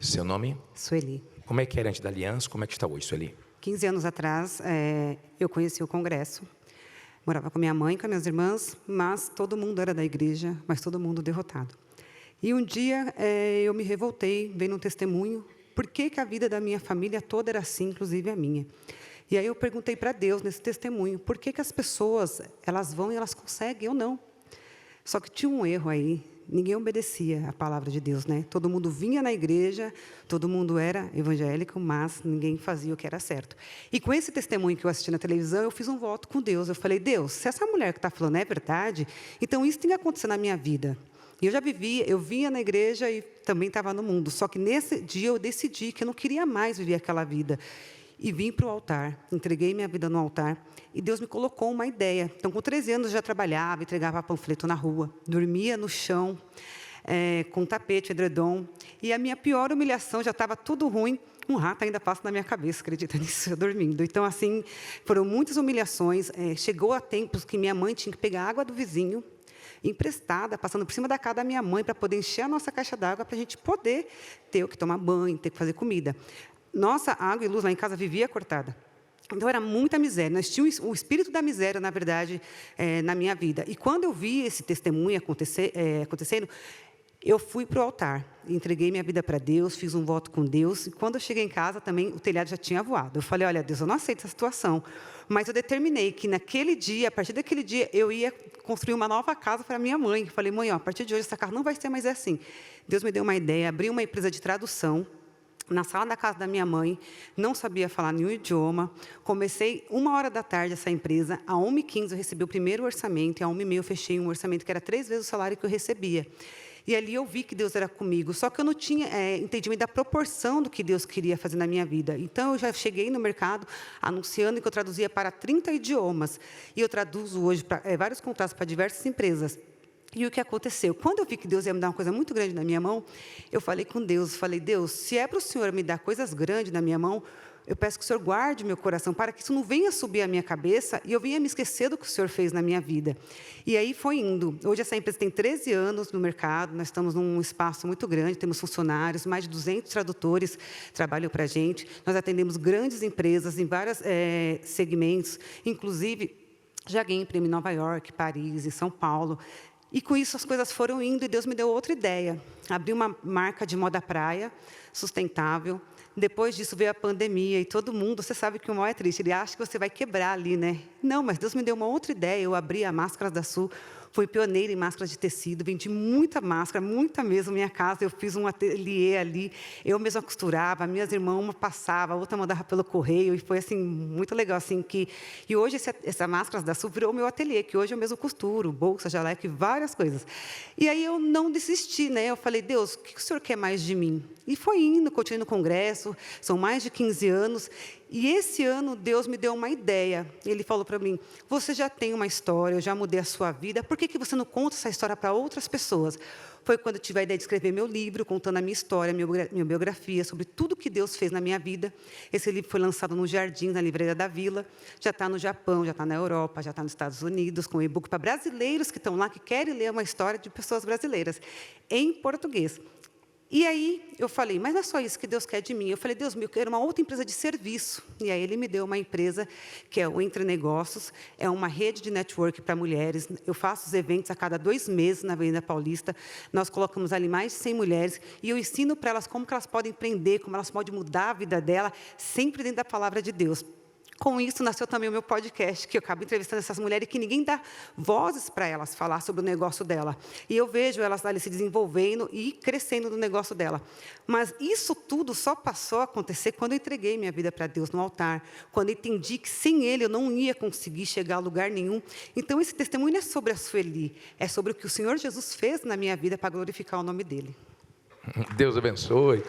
Seu nome? Sueli. Como é que era antes da aliança? Como é que está hoje, Sueli? 15 anos atrás, eu conheci o congresso. Morava com minha mãe, com minhas irmãs, mas todo mundo era da igreja, mas todo mundo derrotado. E um dia eu me revoltei, vendo um testemunho, por que que a vida da minha família toda era assim, inclusive a minha. E aí eu perguntei para Deus, nesse testemunho, por que que as pessoas, elas vão e elas conseguem, eu não. Só que tinha um erro aí, ninguém obedecia a palavra de Deus, né? Todo mundo vinha na igreja, todo mundo era evangélico, mas ninguém fazia o que era certo. E com esse testemunho que eu assisti na televisão, eu fiz um voto com Deus. Eu falei, Deus, se essa mulher que está falando é verdade, então isso tem que acontecer na minha vida. E eu já vivia, eu vinha na igreja e também estava no mundo. Só que nesse dia eu decidi que eu não queria mais viver aquela vida. E vim para o altar, entreguei minha vida no altar, e Deus me colocou uma ideia. Então, com 13 anos, eu já trabalhava, entregava panfleto na rua, dormia no chão, com tapete, edredom, e a minha pior humilhação, já estava tudo ruim, um rato ainda passa na minha cabeça, acredita nisso, eu dormindo. Então, assim, foram muitas humilhações, chegou a tempos que minha mãe tinha que pegar água do vizinho, emprestada, passando por cima da casa da minha mãe, para poder encher a nossa caixa d'água, para a gente poder ter o que tomar banho, ter que fazer comida. Nossa água e luz lá em casa vivia cortada. Então, era muita miséria. Nós tínhamos o espírito da miséria, na verdade, na minha vida. E, quando eu vi esse testemunho acontecendo, eu fui para o altar, entreguei minha vida para Deus, fiz um voto com Deus. E, quando eu cheguei em casa, também, o telhado já tinha voado. Eu falei, olha, Deus, eu não aceito essa situação. Mas eu determinei que, naquele dia, a partir daquele dia, eu ia construir uma nova casa para minha mãe. Eu falei, mãe, ó, a partir de hoje, essa casa não vai ser mais assim. Deus me deu uma ideia, abri uma empresa de tradução, na sala da casa da minha mãe, não sabia falar nenhum idioma. Comecei 13h essa empresa, a 1h15 eu recebi o primeiro orçamento, e a 1h30 eu fechei um orçamento que era 3 vezes o salário que eu recebia. E ali eu vi que Deus era comigo, só que eu não tinha entendimento da proporção do que Deus queria fazer na minha vida. Então, eu já cheguei no mercado anunciando que eu traduzia para 30 idiomas, e eu traduzo hoje vários contratos para diversas empresas. E o que aconteceu? Quando eu vi que Deus ia me dar uma coisa muito grande na minha mão, eu falei com Deus, falei, Deus, se é para o Senhor me dar coisas grandes na minha mão, eu peço que o Senhor guarde meu coração, para que isso não venha subir à minha cabeça e eu venha me esquecer do que o Senhor fez na minha vida. E aí foi indo. Hoje essa empresa tem 13 anos no mercado, nós estamos num espaço muito grande, temos funcionários, mais de 200 tradutores trabalham para a gente, nós atendemos grandes empresas em vários segmentos, inclusive já ganhei prêmio em Nova York, Paris, em São Paulo. E, com isso, as coisas foram indo, e Deus me deu outra ideia. Abri uma marca de moda praia, sustentável. Depois disso, veio a pandemia, e todo mundo, você sabe que o mal é triste, ele acha que você vai quebrar ali, né? Não, mas Deus me deu uma outra ideia. Eu abri a Máscaras da Sul, fui pioneira em máscaras de tecido, vendi muita máscara, muita mesmo, na minha casa. Eu fiz um ateliê ali, eu mesma costurava, minhas irmãs, uma passava, a outra mandava pelo correio, e foi, assim, muito legal. Assim, e hoje, essa Máscaras da Sul virou o meu ateliê, que hoje eu mesmo costuro, bolsa, jaleco, várias coisas. E aí eu não desisti, né? Eu falei, Deus, o que o Senhor quer mais de mim? E foi indo, continuei no congresso, são mais de 15 anos, e esse ano Deus me deu uma ideia. Ele falou para mim, você já tem uma história, eu já mudei a sua vida, por que que você não conta essa história para outras pessoas? Foi quando eu tive a ideia de escrever meu livro, contando a minha história, minha biografia, sobre tudo que Deus fez na minha vida. Esse livro foi lançado no Jardim, na Livraria da Vila, já está no Japão, já está na Europa, já está nos Estados Unidos, com e-book para brasileiros que estão lá, que querem ler uma história de pessoas brasileiras, em português. E aí, eu falei, mas não é só isso que Deus quer de mim. Eu falei, Deus, eu quero uma outra empresa de serviço. E aí, Ele me deu uma empresa, que é o Entre Negócios, é uma rede de network para mulheres. Eu faço os eventos a cada 2 meses na Avenida Paulista. Nós colocamos ali mais de 100 mulheres, e eu ensino para elas como que elas podem empreender, como elas podem mudar a vida dela, sempre dentro da palavra de Deus. Com isso, nasceu também o meu podcast, que eu acabo entrevistando essas mulheres que ninguém dá vozes para elas falar sobre o negócio dela. E eu vejo elas ali se desenvolvendo e crescendo no negócio dela. Mas isso tudo só passou a acontecer quando eu entreguei minha vida para Deus no altar, quando eu entendi que sem Ele eu não ia conseguir chegar a lugar nenhum. Então, esse testemunho não é sobre a Sueli, é sobre o que o Senhor Jesus fez na minha vida para glorificar o nome dEle. Deus abençoe.